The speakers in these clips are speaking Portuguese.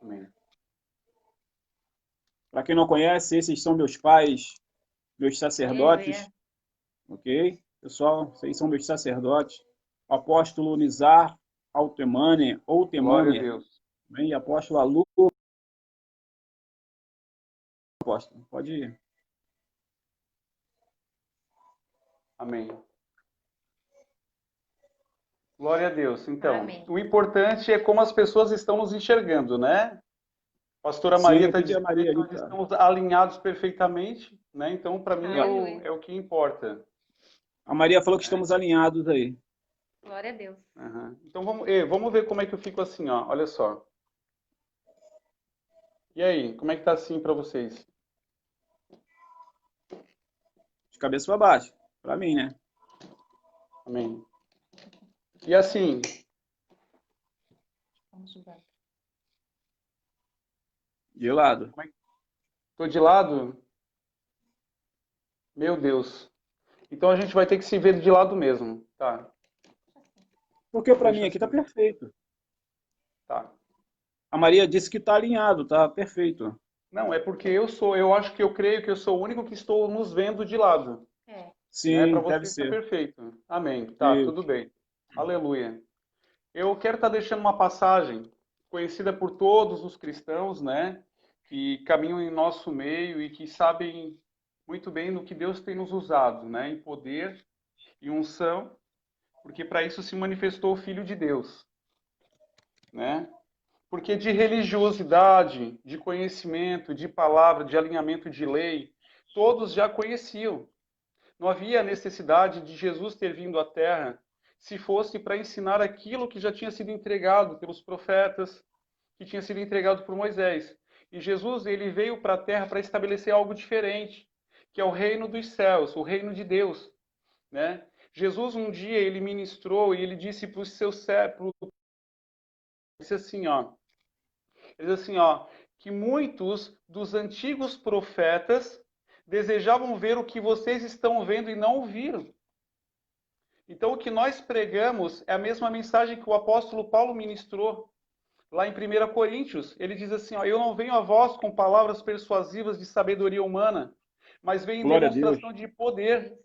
Amém. Para quem não conhece, esses são meus pais, meus sacerdotes, Aleluia. ok? Pessoal, vocês são meus sacerdotes. O apóstolo Nizar Altemane, ou Glória a Temane, Deus. e apóstolo Alu. Apóstolo, pode ir. Amém. Glória a Deus. Então, Amém. o importante é como as pessoas estão nos enxergando, né? A pastora Sim, Maria eu está pedi a dizendo Maria que ali nós para... estamos alinhados perfeitamente, né? Então, para mim, Aleluia. é o que importa. A Maria falou que Né? estamos alinhados aí. Glória a Deus. Uhum. Então, vamos ver como é que eu fico assim, ó. Olha só. E aí, como é que tá assim para vocês? De cabeça para baixo. Para mim, né? Amém. E assim, Vamos julgar. De lado. tô de lado? Meu Deus. Então a gente vai ter que se ver de lado mesmo. Tá. Porque para Deixa mim aqui está assim. perfeito. Tá. A Maria disse que está alinhado, está perfeito. Não, é porque eu acho que eu creio que eu sou o único que estou nos vendo de lado. É. Né? Para Sim, deve você está ser. perfeito. Amém. Tá, tudo Isso. bem. Aleluia. Eu quero estar deixando uma passagem conhecida por todos os cristãos, né? Que caminham em nosso meio e que sabem muito bem no que Deus tem nos usado, né? Em poder e unção, porque para isso se manifestou o Filho de Deus, né? Porque de religiosidade, de conhecimento, de palavra, de alinhamento de lei, todos já conheciam. Não havia necessidade de Jesus ter vindo à Terra se fosse para ensinar aquilo que já tinha sido entregado pelos profetas, que tinha sido entregado por Moisés. E Jesus, ele veio para a Terra para estabelecer algo diferente, que é o reino dos céus, o reino de Deus, né? Jesus um dia ele ministrou e ele disse para os seus servos, disse assim, ó, ele diz assim, ó, que muitos dos antigos profetas desejavam ver o que vocês estão vendo e não o viram. Então, o que nós pregamos é a mesma mensagem que o apóstolo Paulo ministrou lá em 1 Coríntios. Ele diz assim, ó, eu não venho a vós com palavras persuasivas de sabedoria humana, mas venho em Glória a Deus. demonstração de poder.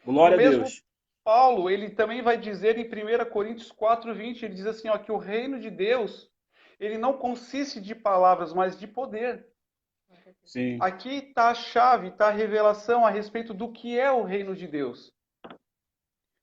E o Glória a mesmo Deus. Paulo, ele também vai dizer em 1 Coríntios 4:20, ele diz assim, ó, que o reino de Deus, ele não consiste de palavras, mas de poder. Sim. Aqui está a chave, está a revelação a respeito do que é o reino de Deus.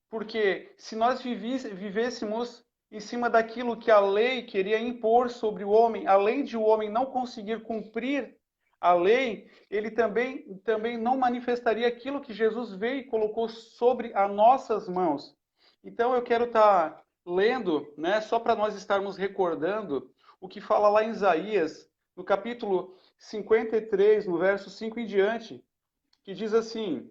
Porque se nós vivêssemos em cima daquilo que a lei queria impor sobre o homem, além de o homem não conseguir cumprir a lei, ele também não manifestaria aquilo que Jesus veio e colocou sobre as nossas mãos. Então eu quero estar lendo, né, só para nós estarmos recordando o que fala lá em Isaías, no capítulo 53, no verso 5 em diante, que diz assim: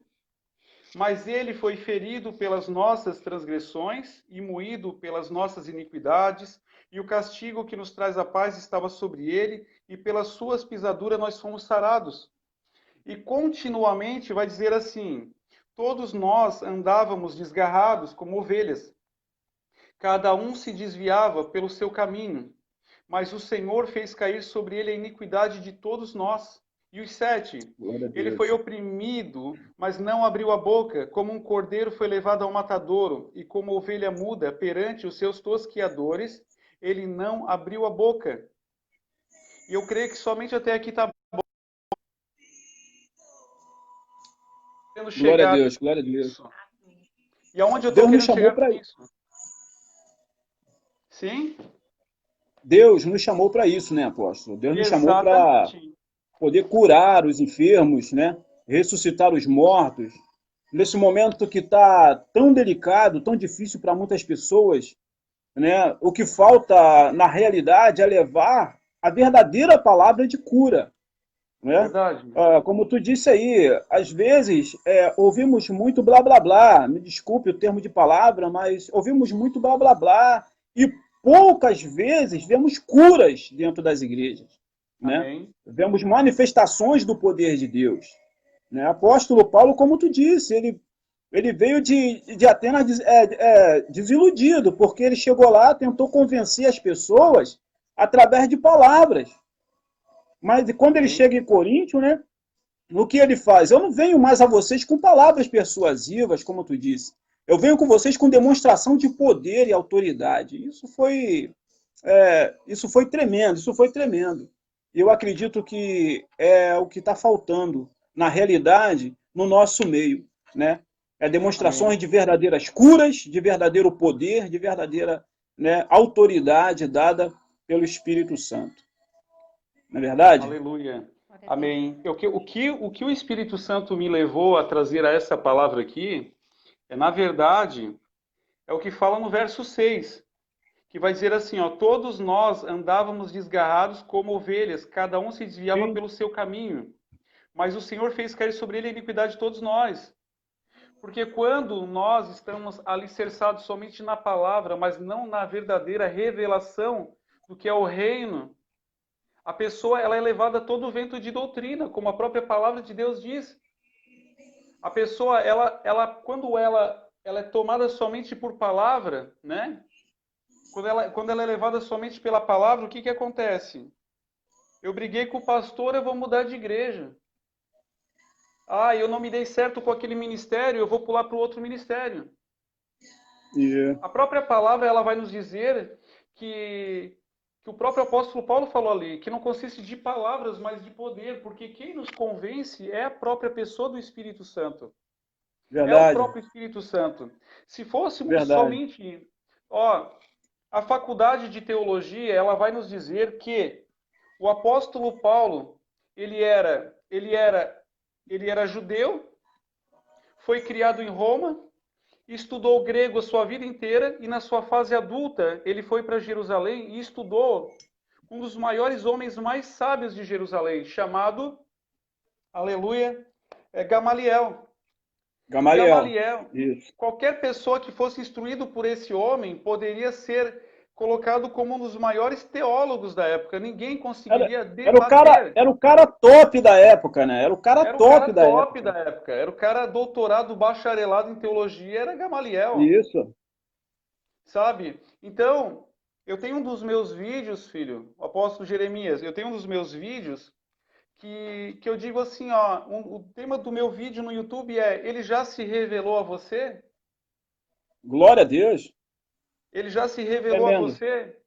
mas ele foi ferido pelas nossas transgressões e moído pelas nossas iniquidades, e o castigo que nos traz a paz estava sobre ele, e pelas suas pisaduras nós fomos sarados. E continuamente vai dizer assim: todos nós andávamos desgarrados como ovelhas, cada um se desviava pelo seu caminho, mas o Senhor fez cair sobre ele a iniquidade de todos nós. E os 7, Glória a ele foi Deus. oprimido, mas não abriu a boca, como um cordeiro foi levado ao matadouro, e como ovelha muda perante os seus tosquiadores, ele não abriu a boca. E eu creio que somente até aqui está podendo Glória a chegar Deus. Glória a Deus. isso. E aonde eu estou Deus nos querendo chamou chegar para com isso? Sim? Deus nos chamou para isso, né, apóstolo? Deus nos chamou para Exatamente. poder curar os enfermos, né? Ressuscitar os mortos. Nesse momento que está tão delicado, tão difícil para muitas pessoas, né? O que falta, na realidade, é levar a verdadeira palavra de cura, né? Verdade. Como tu disse aí, às vezes ouvimos muito blá blá blá, me desculpe o termo de palavra, mas ouvimos muito blá blá blá e poucas vezes vemos curas dentro das igrejas, né? Amém. Vemos manifestações do poder de Deus, né? Apóstolo Paulo, como tu disse, ele veio de Atenas desiludido, porque ele chegou lá, tentou convencer as pessoas através de palavras. Mas quando ele Amém. chega em Coríntio, né, o que ele faz? Eu não venho mais a vocês com palavras persuasivas, como tu disse. Eu venho com vocês com demonstração de poder e autoridade. Isso foi tremendo, isso foi tremendo. Eu acredito que é o que está faltando, na realidade, no nosso meio, né? É demonstrações Amém. de verdadeiras curas, de verdadeiro poder, de verdadeira, né, autoridade dada pelo Espírito Santo. Não é verdade? Aleluia. Glória a Deus. Amém. O que o Espírito Santo me levou a trazer a essa palavra aqui na verdade, é o que fala no verso 6, que vai dizer assim, ó, todos nós andávamos desgarrados como ovelhas, cada um se desviava Sim, pelo seu caminho, mas o Senhor fez cair sobre ele a iniquidade de todos nós. Porque quando nós estamos alicerçados somente na palavra, mas não na verdadeira revelação do que é o reino, a pessoa ela é levada a todo o vento de doutrina, como a própria palavra de Deus diz. A pessoa, quando ela é tomada somente por palavra, né? Quando ela é levada somente pela palavra, o que que acontece? Eu briguei com o pastor, eu vou mudar de igreja. Ah, eu não me dei certo com aquele ministério, eu vou pular para o outro ministério. e, A própria palavra ela vai nos dizer que o próprio apóstolo Paulo falou ali, que não consiste de palavras, mas de poder, porque quem nos convence é a própria pessoa do Espírito Santo. É o verdade, próprio Espírito Santo. Se fôssemos verdade. somente, ó, a faculdade de teologia, ela vai nos dizer que o apóstolo Paulo, ele era judeu, foi criado em Roma, estudou grego a sua vida inteira e na sua fase adulta, ele foi para Jerusalém e estudou um dos maiores homens mais sábios de Jerusalém, chamado, aleluia, Gamaliel. E Gamaliel, Gamaliel, isso. qualquer pessoa que fosse instruído por esse homem poderia ser colocado como um dos maiores teólogos da época. Ninguém Era, conseguiria era, o cara, debater. era o cara top da época, né? Era o cara Era o cara top da top da época. época. Era o cara doutorado, bacharelado em teologia, era Gamaliel, Isso. sabe? Então, eu tenho um dos meus vídeos, filho, o apóstolo Jeremias, eu tenho um dos meus vídeos que eu digo assim, ó, o tema do meu vídeo no YouTube é: ele já se revelou a você? Glória a Deus. Ele já se revelou a Tremendo. você?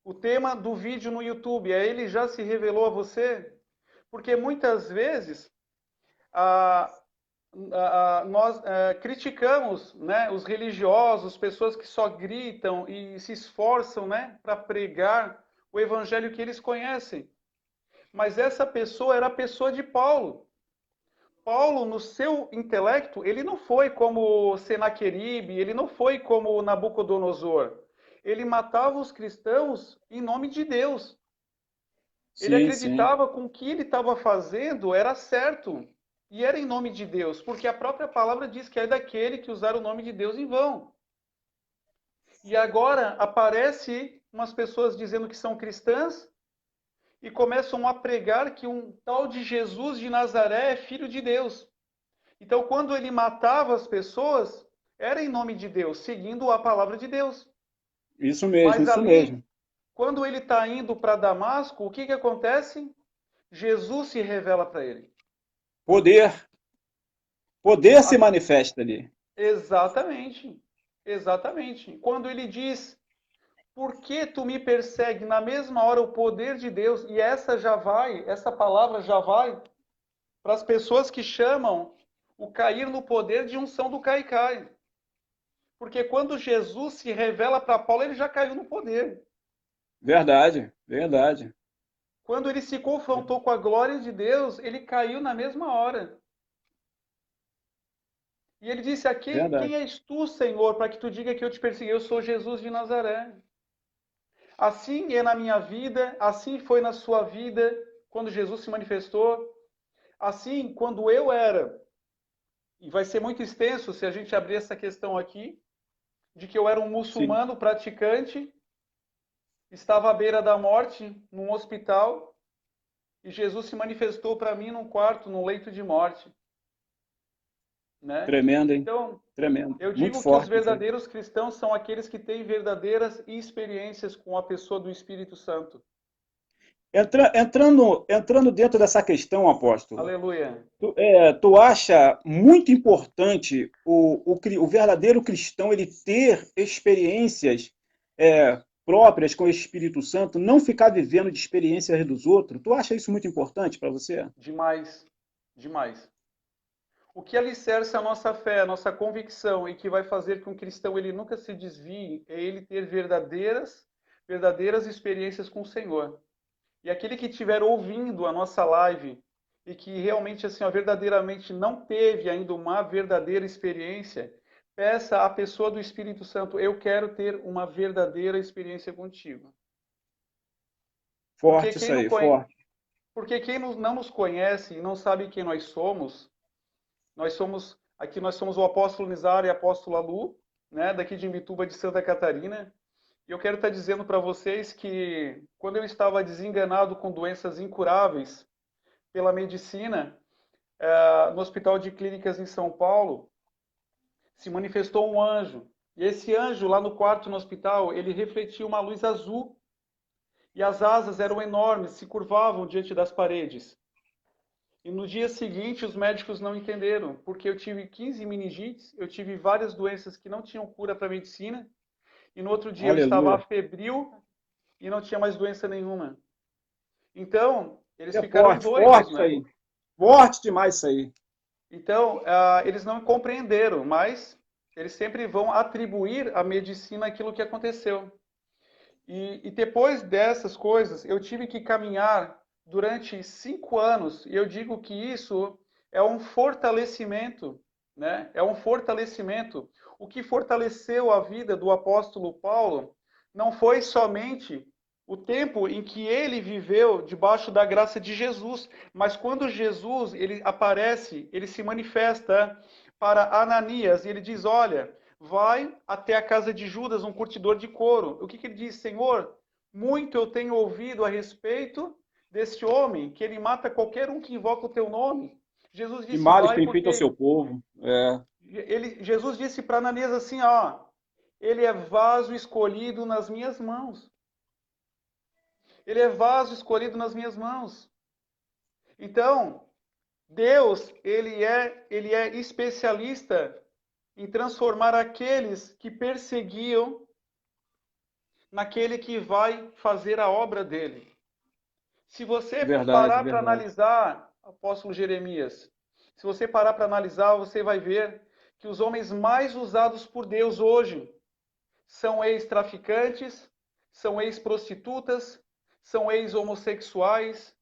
O tema do vídeo no YouTube é: ele já se revelou a você? Porque muitas vezes a, nós criticamos, né, os religiosos, pessoas que só gritam e se esforçam, né, para pregar o evangelho que eles conhecem. Mas essa pessoa era a pessoa de Paulo. Paulo, no seu intelecto, ele não foi como Senaqueribe, ele não foi como Nabucodonosor. Ele matava os cristãos em nome de Deus. Ele Sim, sim. acreditava com o que ele estava fazendo era certo. E era em nome de Deus, porque a própria palavra diz que é daquele que usar o nome de Deus em vão. E agora aparece umas pessoas dizendo que são cristãs e começam a pregar que um tal de Jesus de Nazaré é filho de Deus. Então, quando ele matava as pessoas, era em nome de Deus, seguindo a palavra de Deus. Isso mesmo, Mas isso ali, mesmo. quando ele está indo para Damasco, o que que acontece? Jesus se revela para ele. Poder. Poder se A- manifesta ali. Exatamente. Exatamente. Quando ele diz: por que tu me persegue? Na mesma hora, o poder de Deus, e essa palavra já vai para as pessoas que chamam o cair no poder de unção do Caicai. Porque quando Jesus se revela para Paulo, ele já caiu no poder. Verdade, verdade. Quando ele se confrontou com a glória de Deus, ele caiu na mesma hora. E ele disse: quem Verdade. és tu, Senhor, para que tu diga que eu te persegui? Eu sou Jesus de Nazaré. Assim é na minha vida, assim foi na sua vida, quando Jesus se manifestou. Assim, quando eu era, e vai ser muito extenso se a gente abrir essa questão aqui, de que eu era um Sim. muçulmano praticante, estava à beira da morte, num hospital, e Jesus se manifestou para mim num quarto, num leito de morte. né? Tremendo, hein? Então, Tremendo. eu Muito digo que os forte isso aí. verdadeiros cristãos são aqueles que têm verdadeiras experiências com a pessoa do Espírito Santo. Entrando dentro dessa questão, apóstolo, Aleluia. tu acha muito importante o verdadeiro cristão ele ter experiências próprias com o Espírito Santo, não ficar vivendo de experiências dos outros? Tu acha isso muito importante para você? Demais, demais. O que alicerça a nossa fé, a nossa convicção e que vai fazer com que o cristão ele nunca se desvie é ele ter verdadeiras experiências com o Senhor. E aquele que estiver ouvindo a nossa live e que realmente assim, ó, verdadeiramente não teve ainda uma verdadeira experiência, peça à pessoa do Espírito Santo, eu quero ter uma verdadeira experiência contigo. Porque Forte isso quem não aí, conhece, forte. porque quem não nos conhece e não sabe quem aqui nós somos o apóstolo Nizar e a apóstola Lu, né, daqui de Imbituba de Santa Catarina. E eu quero estar dizendo para vocês que quando eu estava desenganado com doenças incuráveis pela medicina, no Hospital de Clínicas em São Paulo, se manifestou um anjo. E esse anjo, lá no quarto no hospital, ele refletia uma luz azul. E as asas eram enormes, se curvavam diante das paredes. E no dia seguinte, os médicos não entenderam, porque eu tive 15 meningites, eu tive várias doenças que não tinham cura para a medicina, e no outro dia eu estava Aleluia. febril e não tinha mais doença nenhuma. Então, eles É ficaram forte, doidos, forte isso né? aí. Forte demais isso aí. Então, eles não compreenderam, mas eles sempre vão atribuir à medicina aquilo que aconteceu. E depois dessas coisas, eu tive que caminhar durante 5 anos, e eu digo que isso é um fortalecimento, né? É um fortalecimento. O que fortaleceu a vida do apóstolo Paulo não foi somente o tempo em que ele viveu debaixo da graça de Jesus, mas quando Jesus ele aparece, ele se manifesta para Ananias e ele diz: Olha, vai até a casa de Judas, um curtidor de couro. O que, que ele diz? Senhor, muito eu tenho ouvido a respeito desse homem, que ele mata qualquer um que invoca o teu nome. Jesus Que disse, males vai tem feito ao porque... seu povo. Jesus disse para Ananias assim, ó, ele é vaso escolhido nas minhas mãos. Ele é vaso escolhido nas minhas mãos. Então, Deus, ele é especialista em transformar aqueles que perseguiam naquele que vai fazer a obra dele. Se você Verdade, parar para verdade. analisar, apóstolo Jeremias, se você parar para analisar, você vai ver que os homens mais usados por Deus hoje são ex-traficantes, são ex-prostitutas, são ex-homossexuais,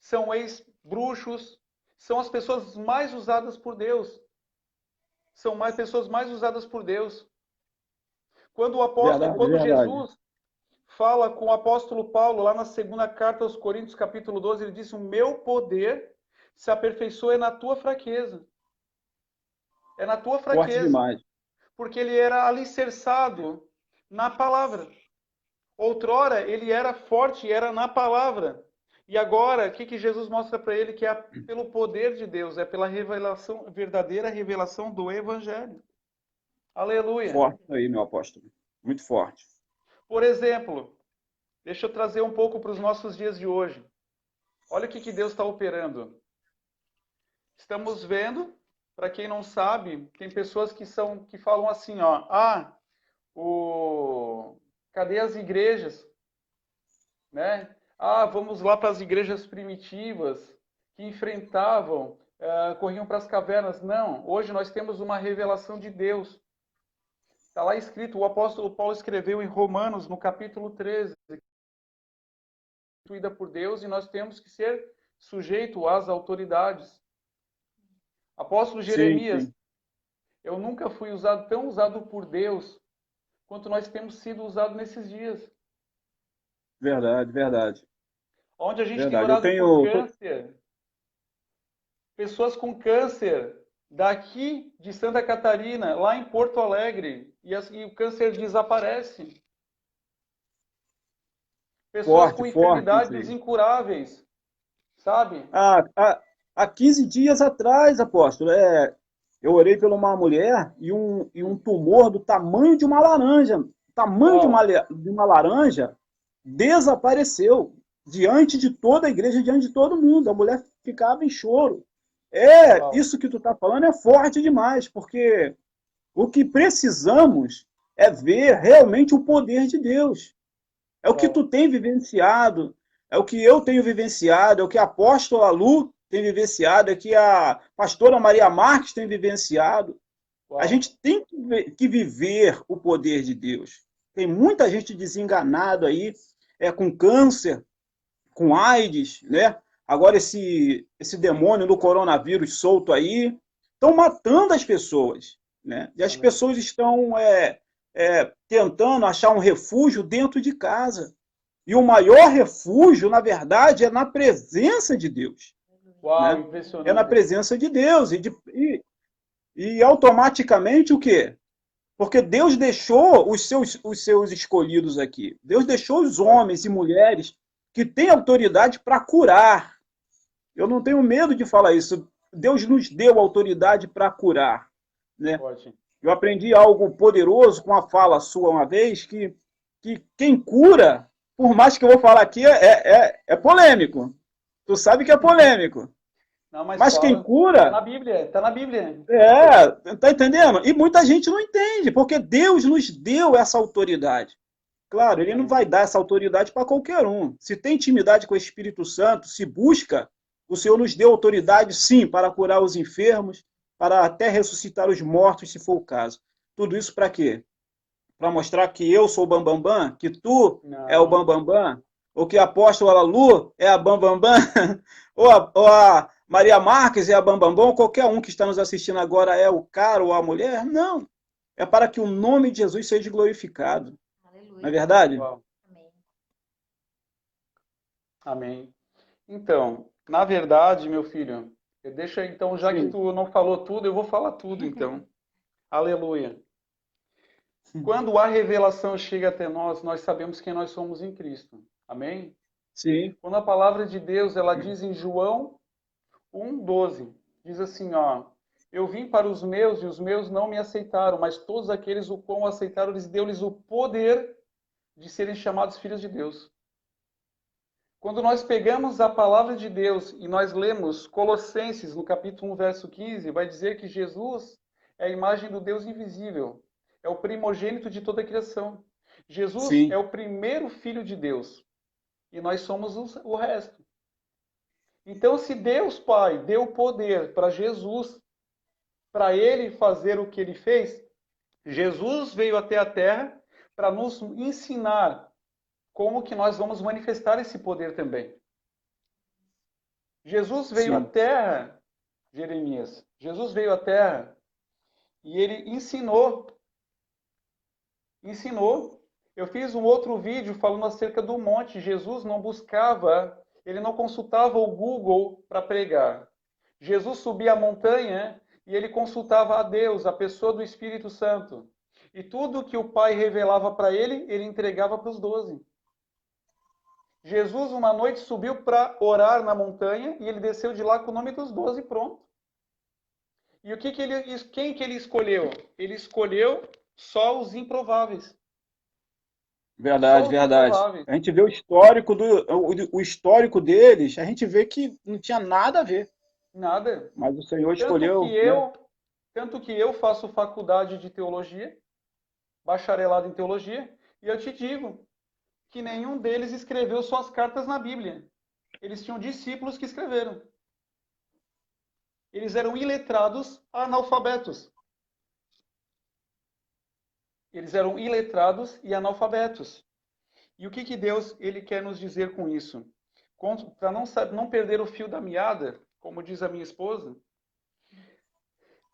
são ex-bruxos, são as pessoas mais usadas por Deus. São mais pessoas mais usadas por Deus. Verdade, Quando verdade. Jesus fala com o apóstolo Paulo, lá na segunda carta aos Coríntios, capítulo 12, ele diz: O meu poder se aperfeiçoa na tua fraqueza. É na tua Forte fraqueza. demais. Porque ele era alicerçado na palavra. Outrora, ele era forte, era na palavra. E agora, o que, que Jesus mostra para ele? Que é pelo poder de Deus, é pela revelação, verdadeira revelação do Evangelho. Aleluia. Forte aí, meu apóstolo. Muito forte. Por exemplo, deixa eu trazer um pouco para os nossos dias de hoje. Olha o que, que Deus está operando. Estamos vendo, para quem não sabe, tem pessoas que falam assim, ó, cadê as igrejas, né? Vamos lá para as igrejas primitivas que enfrentavam, corriam para as cavernas. Não, hoje nós temos uma revelação de Deus. Está lá escrito, o apóstolo Paulo escreveu em Romanos, no capítulo 13, instituída por Deus e nós temos que ser sujeito às autoridades. Apóstolo Sim, Jeremias, sim. eu nunca fui tão usado por Deus quanto nós temos sido usados nesses dias. Verdade, verdade. Onde a gente tem Verdade. Eu orado por tenho. câncer, pessoas com câncer daqui de Santa Catarina, lá em Porto Alegre, e o câncer desaparece. Pessoas Forte, com forte isso enfermidades aí. incuráveis, sabe? Há 15 dias atrás, apóstolo, Eu orei por uma mulher e um tumor do tamanho de uma laranja, tamanho de Uau, uma laranja, desapareceu diante de toda a igreja, diante de todo mundo. A mulher ficava em choro. uau, Isso que tu está falando é forte demais, porque o que precisamos é ver realmente o poder de Deus. É o que tu uau, tem vivenciado, é o que eu tenho vivenciado, é o que a apóstola Lu tem vivenciado, é o que a pastora Maria Marques tem vivenciado. A uau. gente tem que viver o poder de Deus. Tem muita gente desenganada aí, com câncer, com AIDS, né? Agora esse demônio do coronavírus solto aí, estão matando as pessoas, né? E as Amém. pessoas estão tentando achar um refúgio dentro de casa. E o maior refúgio, na verdade, é na presença de Deus, Uau, né? É na impressionante. presença de Deus. E automaticamente o quê? Porque Deus deixou os seus escolhidos aqui. Deus deixou os Pode, homens e mulheres que têm autoridade para curar. Eu não tenho medo de falar isso. Deus nos deu autoridade para curar, né? pode. Eu aprendi algo poderoso com a fala sua uma vez, que quem cura, por mais que eu vou falar aqui, é polêmico. Tu sabe que é polêmico. Não, mas Mas quem fala. Tá cura na Bíblia, tá na Bíblia. tá entendendo? E muita gente não entende, porque Deus nos deu essa autoridade. Claro, ele não Amém. vai dar essa autoridade para qualquer um. Se tem intimidade com o Espírito Santo, se busca, o Senhor nos deu autoridade, sim, para curar os enfermos, para até ressuscitar os mortos, se for o caso. Tudo isso para quê? Para mostrar que eu sou o Bambambam, Bam Bam, que tu é o Não. Bambambam, Bam Bam, ou que a apóstola Lu é a Bambambam, Bam Bam, ou a Maria Marques é a Bambambam, Bam Bam, ou qualquer um que está nos assistindo agora é o cara ou a mulher. Não. É para que o nome de Jesus seja glorificado. Não é Aleluia. verdade? Uau. Amém. Amém. Então, na verdade, meu filho, deixa então, já que Sim. tu não falou tudo, eu vou falar tudo então. Aleluia. Quando a revelação chega até nós, nós sabemos quem nós somos em Cristo. Amém? Sim. Quando a palavra de Deus, ela diz em João 1:12, diz assim, ó: Eu vim para os meus e os meus não me aceitaram, mas todos aqueles o qual aceitaram, lhes deu-lhes o poder de serem chamados filhos de Deus. Quando nós pegamos a palavra de Deus e nós lemos Colossenses, no capítulo 1, verso 15, vai dizer que Jesus é a imagem do Deus invisível, é o primogênito de toda a criação. Jesus é Sim. o primeiro filho de Deus e nós somos o resto. Então, se Deus Pai deu poder para Jesus, para ele fazer o que ele fez, Jesus veio até a terra para nos ensinar como que nós vamos manifestar esse poder também. Jesus veio à Sim. terra, Jeremias. Jesus veio à terra e ele ensinou. Ensinou. Eu fiz um outro vídeo falando acerca do monte. Jesus não buscava, ele não consultava o Google para pregar. Jesus subia a montanha e ele consultava a Deus, a pessoa do Espírito Santo. E tudo que o Pai revelava para ele, ele entregava para os 12. Jesus, uma noite, subiu para orar na montanha e ele desceu de lá com o nome dos 12 pronto. E quem que ele escolheu? Ele escolheu só os improváveis. Só Verdade, os verdade. improváveis. A gente vê o histórico deles, a gente vê que não tinha nada a ver. Nada. Mas o Senhor Tanto que escolheu, né? eu, tanto que eu faço faculdade de teologia, bacharelado em teologia, e eu te digo que nenhum deles escreveu suas cartas na Bíblia. Eles tinham discípulos que escreveram. Eles eram iletrados analfabetos. Eles eram iletrados e analfabetos. E o que Deus ele quer nos dizer com isso? Para não perder o fio da meada, como diz a minha esposa,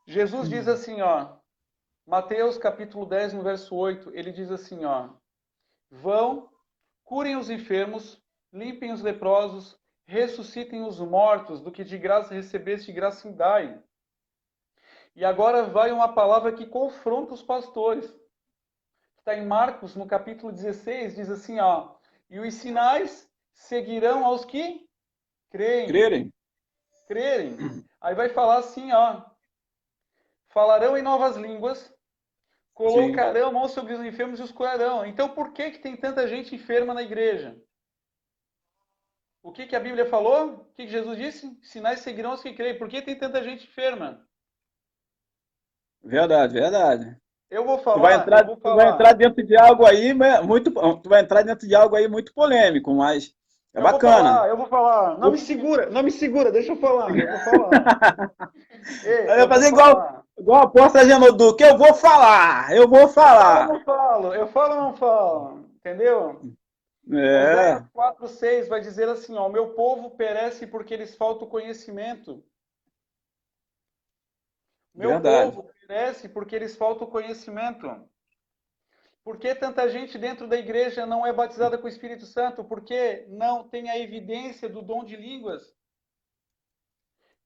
Jesus diz assim, ó, Mateus capítulo 10, no verso 8, ele diz assim, ó, vão, curem os enfermos, limpem os leprosos, ressuscitem os mortos, do que de graça recebeste, de graça dai. E agora vai uma palavra que confronta os pastores. Está em Marcos, no capítulo 16, diz assim, ó, e os sinais seguirão aos que creem. Crerem. Crerem. Aí vai falar assim, ó, falarão em novas línguas, Sim. colocarão a mão sobre os enfermos e os curarão. Então, por que tem tanta gente enferma na igreja? O que a Bíblia falou? O que Jesus disse? Sinais seguirão os que creem. Por que tem tanta gente enferma? Verdade, verdade. Eu vou Tu vai falar, eu entrar, vou tu vai entrar falar, dentro de algo aí muito, tu vai entrar dentro de algo aí muito polêmico, mas é eu vou bacana. falar, eu vou falar. Não me segura, não me segura, deixa eu falar, eu vou falar. Ei, Eu eu ia vou fazer falar. igual a aposta Genodu, que eu vou falar, eu vou Eu falo ou falar. não falo? Eu falo ou não falo? Entendeu? Oséias É, 4:6 vai dizer assim, ó, o meu povo perece porque lhes falta o conhecimento. O meu verdade. povo perece porque lhes falta o conhecimento. Por que tanta gente dentro da igreja não é batizada com o Espírito Santo? Porque não tem a evidência do dom de línguas.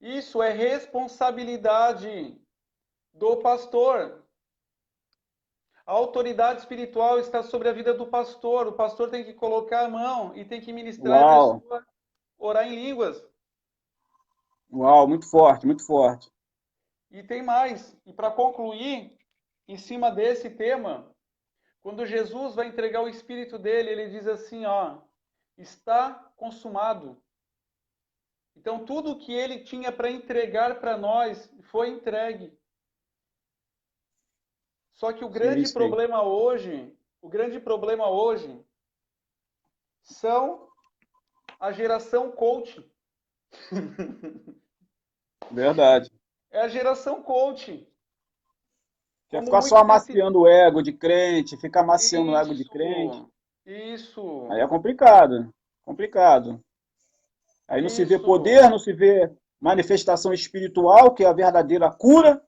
Isso é responsabilidade do pastor. A autoridade espiritual está sobre a vida do pastor. O pastor tem que colocar a mão e tem que ministrar e a Uau, pessoa orar em línguas. uau, muito forte, muito forte. E tem mais. E para concluir, em cima desse tema, quando Jesus vai entregar o Espírito dele, ele diz assim, ó, está consumado. Então tudo que ele tinha para entregar para nós foi entregue. Só que Sim, sim, o grande problema hoje são a geração coach. verdade. É a geração coach. Quer Como ficar só muito desse amaciando o ego de crente, ficar amaciando o ego de crente, isso, isso, aí é complicado, complicado. Aí não se vê isso. poder, não se vê manifestação espiritual, que é a verdadeira cura,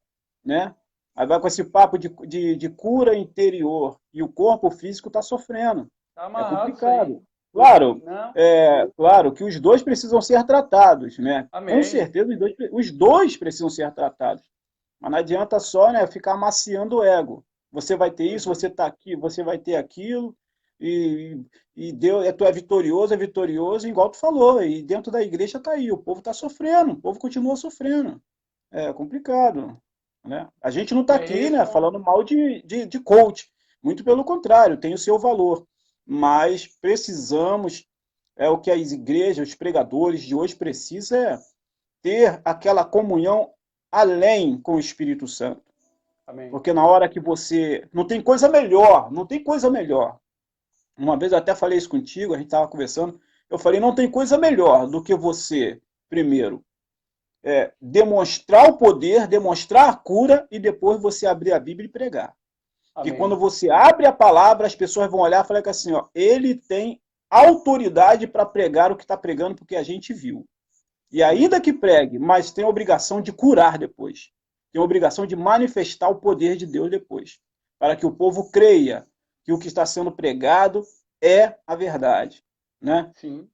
né? Aí vai com esse papo de cura interior e o corpo físico está sofrendo. Tá É amarrado isso aí. complicado. Claro, Não? claro que os dois precisam ser tratados, né? Com Amém. certeza os dois precisam ser tratados. Mas não adianta só, né, ficar amaciando o ego. Você vai ter isso, você Uhum. está aqui, você vai ter aquilo, e, e Deus, tu é vitorioso, igual tu falou. E dentro da igreja está aí, o povo está sofrendo, o povo continua sofrendo. É complicado, né? A gente não está É aqui, né, respon... falando mal de coach. Muito pelo contrário, tem o seu valor. Mas precisamos, é o que as igrejas, os pregadores de hoje precisam, é ter aquela comunhão além com o Espírito Santo. Amém. Porque na hora que você. Não tem coisa melhor, não tem coisa melhor. Uma vez eu até falei isso contigo, a gente estava conversando. Eu falei: não tem coisa melhor do que você, primeiro, demonstrar o poder, demonstrar a cura e depois você abrir a Bíblia e pregar. Que quando Amém. você abre a palavra, as pessoas vão olhar e falar que assim, ó, ele tem autoridade para pregar o que está pregando, porque a gente viu. E ainda Amém. que pregue, mas tem a obrigação de curar depois. Tem a obrigação de manifestar o poder de Deus depois. Para que o povo creia que o que está sendo pregado é a verdade. Né? Sim.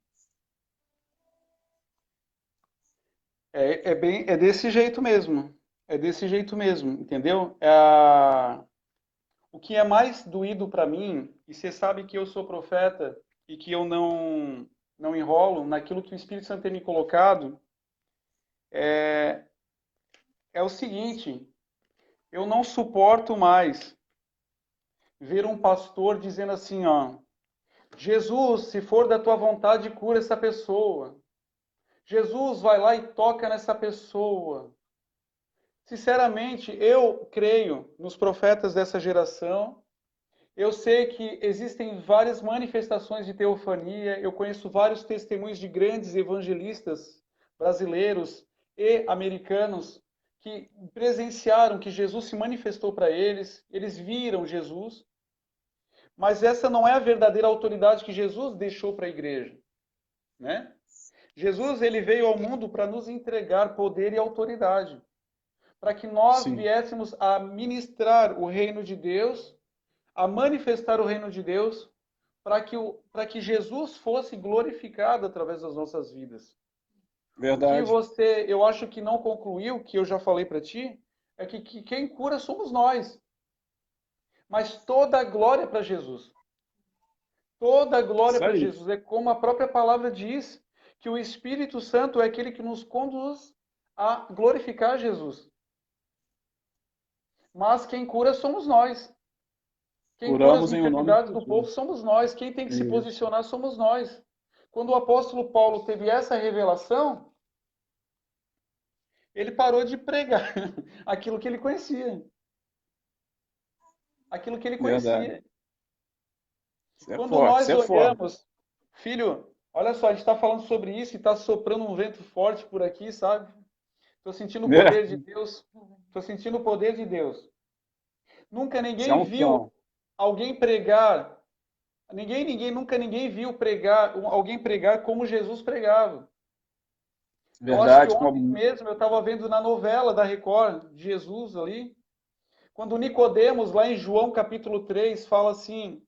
É desse jeito mesmo. É desse jeito mesmo, entendeu? O que é mais doído para mim, e você sabe que eu sou profeta e que eu não enrolo naquilo que o Espírito Santo tem me colocado, é o seguinte, eu não suporto mais ver um pastor dizendo assim, ó, Jesus, se for da tua vontade, cura essa pessoa. Jesus vai lá e toca nessa pessoa. Sinceramente, eu creio nos profetas dessa geração. Eu sei que existem várias manifestações de teofania. Eu conheço vários testemunhos de grandes evangelistas brasileiros e americanos que presenciaram que Jesus se manifestou para eles, eles viram Jesus, mas essa não é a verdadeira autoridade que Jesus deixou para a igreja, né? Jesus ele veio ao mundo para nos entregar poder e autoridade, para que nós Sim, viéssemos a ministrar o reino de Deus, a manifestar o reino de Deus, para que Jesus fosse glorificado através das nossas vidas. O que verdade. você, eu acho que não concluiu, que eu já falei para ti, é que quem cura somos nós. Mas toda a glória para Jesus. Toda a glória Isso para aí. Jesus. É como a própria palavra diz, que o Espírito Santo é aquele que nos conduz a glorificar Jesus. Mas quem cura somos nós. Quem cura as Curamos em o nome de enfermidades do povo Jesus. somos nós. Quem tem que se Isso. posicionar somos nós. Quando o apóstolo Paulo teve essa revelação, ele parou de pregar aquilo que ele conhecia. Aquilo que ele Verdade. conhecia. Isso é Quando forte, isso nós é forte. olhamos, filho, olha só, a gente está falando sobre isso e está soprando um vento forte por aqui, sabe? Estou sentindo o Né? poder de Deus. Estou sentindo o poder de Deus. Nunca Isso é ninguém viu unção. alguém pregar. Nunca ninguém viu pregar, alguém pregar como Jesus pregava. Eu acho que Verdade, ontem como mesmo eu estava vendo na novela da Record, de Jesus ali, quando Nicodemos, lá em João capítulo 3 fala assim: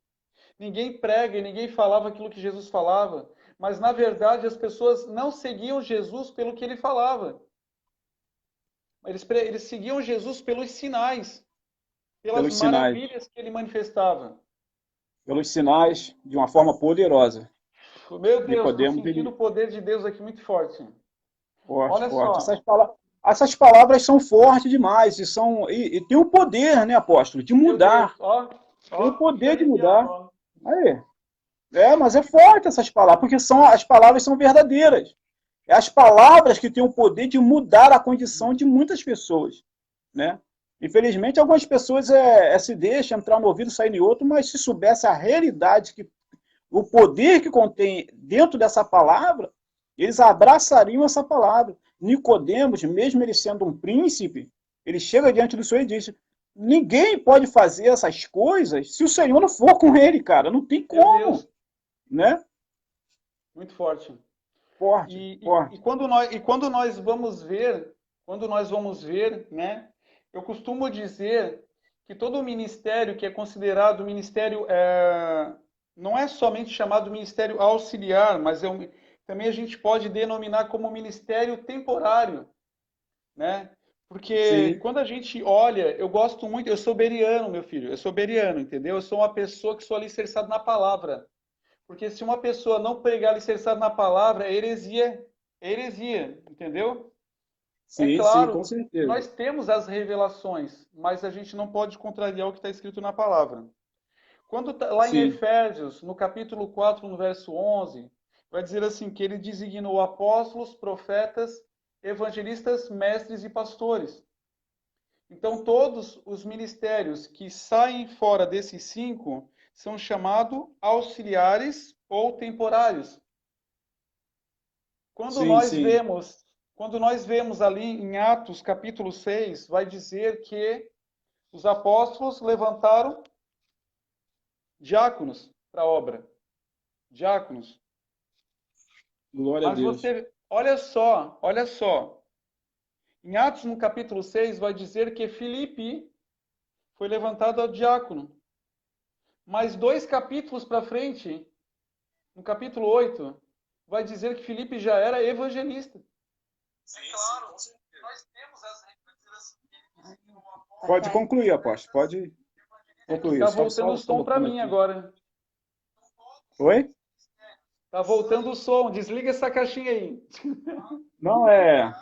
ninguém prega e ninguém falava aquilo que Jesus falava, mas na verdade as pessoas não seguiam Jesus pelo que ele falava. Eles seguiam Jesus pelos sinais, pelas pelos sinais, maravilhas que ele manifestava. pelos sinais de uma forma poderosa. Meu Deus, estou Nicodemos, sentindo ele o poder de Deus aqui muito forte. forte, Olha forte. só, Essas palavras são fortes demais e tem o poder, né, apóstolo, de meu Deus, mudar. Tem o ó, fiquei poder de arrepiado, mudar. ó. Aí, mas é forte essas palavras, porque as palavras são verdadeiras. É as palavras que têm o poder de mudar a condição de muitas pessoas, né? Infelizmente, algumas pessoas se deixam entrar no ouvido, sair em outro, mas se soubesse a realidade, o poder que contém dentro dessa palavra, eles abraçariam essa palavra. Nicodemos, mesmo ele sendo um príncipe, ele chega diante do Senhor e diz: ninguém pode fazer essas coisas se o Senhor não for com ele, cara. Não tem Meu como, Deus, né? muito forte. Forte, E forte. quando nós vamos ver, né? Eu costumo dizer que todo ministério que é considerado ministério não é somente chamado ministério auxiliar, mas também a gente pode denominar como ministério temporário, né? Porque Sim, quando a gente olha, eu gosto muito, eu sou beriano, meu filho, eu sou beriano, entendeu? Eu sou uma pessoa que sou alicerçado na palavra. Porque se uma pessoa não pregar alicerçado na palavra, é heresia, entendeu? É sim, com claro que certeza. nós temos as revelações, mas a gente não pode contrariar o que está escrito na palavra. Lá em Sim, Efésios, no capítulo 4, no verso 11, vai dizer assim, que ele designou apóstolos, profetas, evangelistas, mestres e pastores. Então, todos os ministérios que saem fora desses cinco são chamados auxiliares ou temporários. Quando sim, nós sim. vemos, quando nós vemos ali em Atos capítulo 6, vai dizer que os apóstolos levantaram diáconos para a obra. Diáconos. Glória a Mas Deus. você, olha só, olha só. Em Atos, no capítulo 6, vai dizer que Filipe foi levantado ao diácono. Mas dois capítulos para frente, no capítulo 8, vai dizer que Filipe já era evangelista. Sim, claro, com certeza. Nós temos as Pode concluir, apóstolo. Pode É que concluir. Eu tá estava voltando o só som para colocando mim aqui. agora. Oi? Tá voltando o som. Desliga essa caixinha aí. Não, é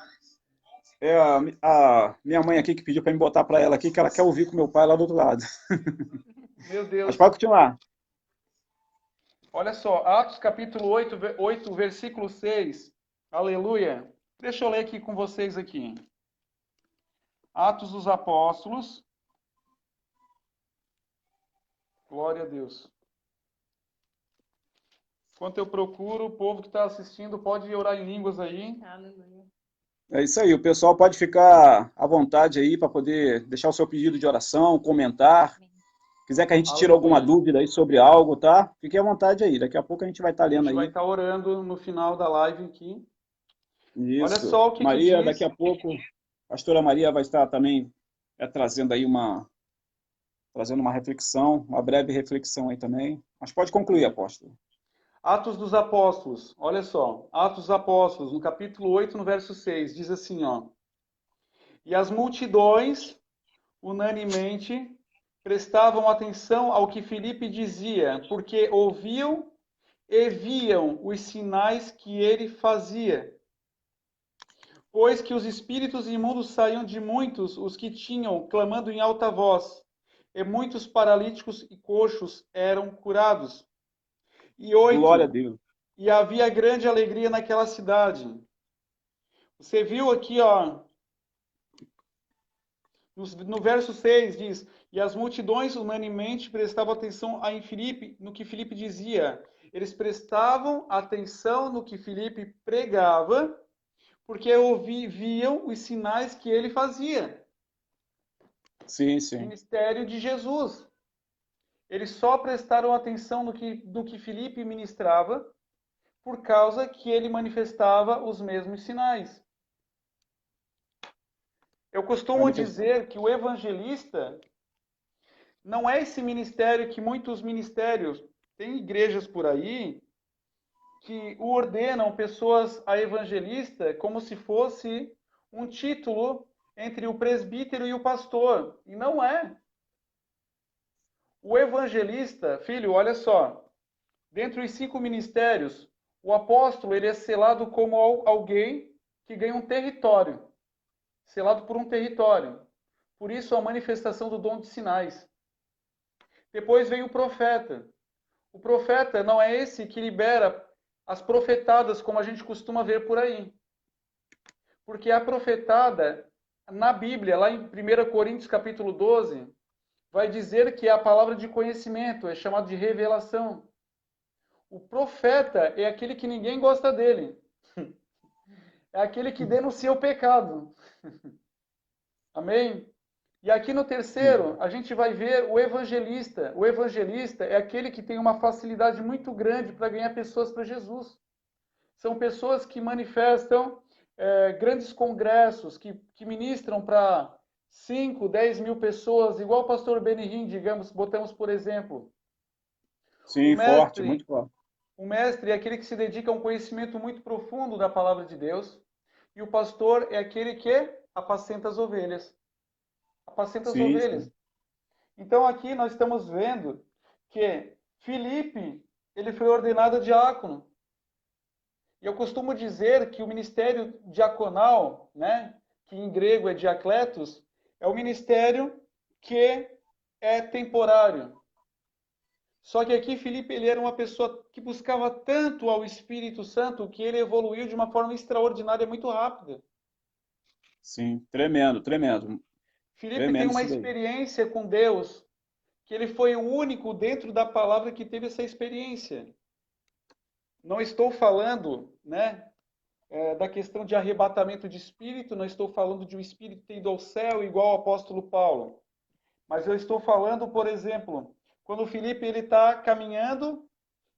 a minha mãe aqui que pediu para me botar para ela aqui, que ela quer ouvir com meu pai lá do outro lado. Meu Mas Deus. pode continuar. Olha só, Atos capítulo 8, versículo 6. Aleluia. Deixa eu ler aqui com vocês aqui. Atos dos Apóstolos. Glória a Deus. Enquanto eu procuro, o povo que está assistindo pode orar em línguas aí. Aleluia. É isso aí. O pessoal pode ficar à vontade aí para poder deixar o seu pedido de oração, comentar. Amém. Quiser que a gente tire alguma Aleluia. dúvida aí sobre algo, tá? Fique à vontade aí. Daqui a pouco a gente vai estar A lendo gente vai aí. estar orando no final da live aqui. Olha Isso. só o que Maria, daqui diz. a pouco, a pastora Maria vai estar também trazendo aí trazendo uma reflexão, uma breve reflexão aí também. Mas pode concluir, Amém. apóstolo. Atos dos Apóstolos. Olha só. Atos dos Apóstolos, no capítulo 8, no verso 6, diz assim, ó. E as multidões, unanimemente, prestavam atenção ao que Filipe dizia, porque ouviam e viam os sinais que ele fazia. pois que os espíritos imundos saíam de muitos os que tinham, clamando em alta voz, e muitos paralíticos e coxos eram curados. E Glória a 8. Deus. E havia grande alegria naquela cidade. Você viu aqui, ó, no verso 6 diz: E as multidões unanimemente prestavam atenção em Filipe, no que Filipe dizia. Eles prestavam atenção no que Filipe pregava, porque viam os sinais que ele fazia. Sim, O sim. ministério de Jesus. Eles só prestaram atenção no que Filipe ministrava, por causa que ele manifestava os mesmos sinais. Eu costumo Manifestação. dizer que o evangelista não é esse ministério que muitos ministérios, tem igrejas por aí que ordenam pessoas a evangelista como se fosse um título entre o presbítero e o pastor. E não é. O evangelista, filho, olha só, dentre os 5 ministérios, o apóstolo ele é selado como alguém que ganha um território, selado por um território. Por isso a manifestação do dom de sinais. Depois vem o profeta. O profeta não é esse que libera as profetadas como a gente costuma ver por aí. Porque a profetada na Bíblia, lá em 1 Coríntios capítulo 12, vai dizer que é a palavra de conhecimento, é chamado de revelação. O profeta é aquele que ninguém gosta dele. É aquele que denuncia o pecado. Amém? E aqui no terceiro, a gente vai ver o evangelista. O evangelista é aquele que tem uma facilidade muito grande para ganhar pessoas para Jesus. São pessoas que manifestam grandes congressos, que ministram para 5, 10 mil pessoas, igual o pastor Benihim, digamos, botamos por exemplo. O Sim, forte, mestre, muito forte. o mestre é aquele que se dedica a um conhecimento muito profundo da palavra de Deus, e o pastor é aquele que apacenta as ovelhas. Apacenta as Sim, ovelhas. sim. Então aqui nós estamos vendo que Filipe, ele foi ordenado diácono. E eu costumo dizer que o ministério diaconal, né, que em grego é diakletos, é o ministério que é temporário. Só que aqui Filipe ele era uma pessoa que buscava tanto ao Espírito Santo que ele evoluiu de uma forma extraordinária, muito rápida. Sim, tremendo, tremendo. Filipe tem Tremendo uma isso daí. experiência com Deus, que ele foi o único dentro da palavra que teve essa experiência. Não estou falando, né, da questão de arrebatamento de espírito, não estou falando de um espírito ter ido ao céu igual ao apóstolo Paulo. Mas eu estou falando, por exemplo, quando o Filipe ele está caminhando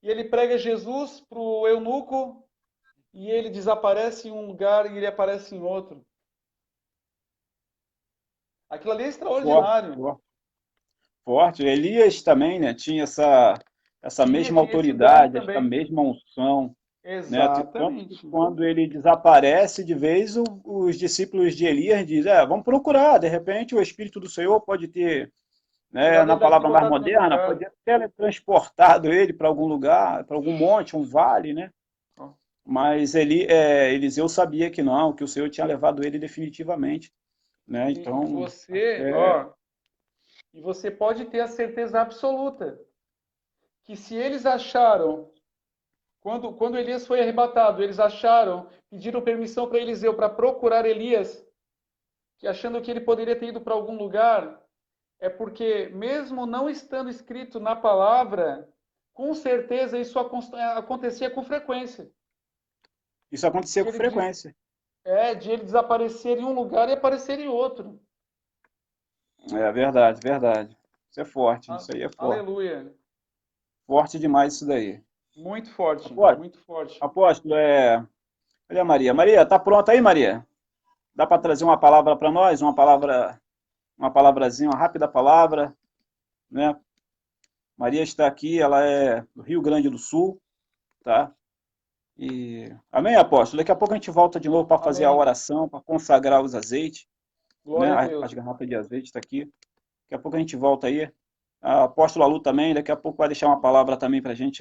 e ele prega Jesus para o eunuco e ele desaparece em um lugar e ele aparece em outro. Aquilo ali é Forte, extraordinário. forte. Forte. Elias também, né, tinha essa mesma Tinha esse dom autoridade, essa também. mesma unção, né? Tanto que Exatamente. quando ele desaparece de vez, os discípulos de Elias dizem, vamos procurar, de repente o Espírito do Senhor pode ter, né, Tirado na ele daqui e palavra mais botado em outro moderna, lugar. pode ter teletransportado ele para algum lugar, para algum monte, um vale, né? Mas Eliseu sabia que não, que o Senhor tinha levado ele definitivamente, né? E Então, você, é, ó, e você pode ter a certeza absoluta que se eles acharam, quando Elias foi arrebatado, eles acharam, pediram permissão para Eliseu para procurar Elias, que achando que ele poderia ter ido para algum lugar, é porque, mesmo não estando escrito na palavra, com certeza isso acontecia com frequência. isso acontecia De com ele, frequência. de ele desaparecer em um lugar e aparecer em outro. É verdade, verdade. Isso é forte, Ah, isso aí é forte. aleluia. Forte demais isso daí. Muito forte, Apóstolo, muito forte. apóstolo Olha a Maria. Maria, tá pronta aí, Maria? Dá para trazer uma palavra para nós? Uma palavrazinha, uma rápida palavra, né? Maria está aqui, ela é do Rio Grande do Sul, tá? Amém, apóstolo? Daqui a pouco a gente volta de novo para fazer a Amém. oração, para consagrar os azeites, né? Glória a As Deus. garrafas de azeite está aqui. Daqui a pouco a gente volta aí. A apóstolo Alu também, daqui a pouco vai deixar uma palavra também para a gente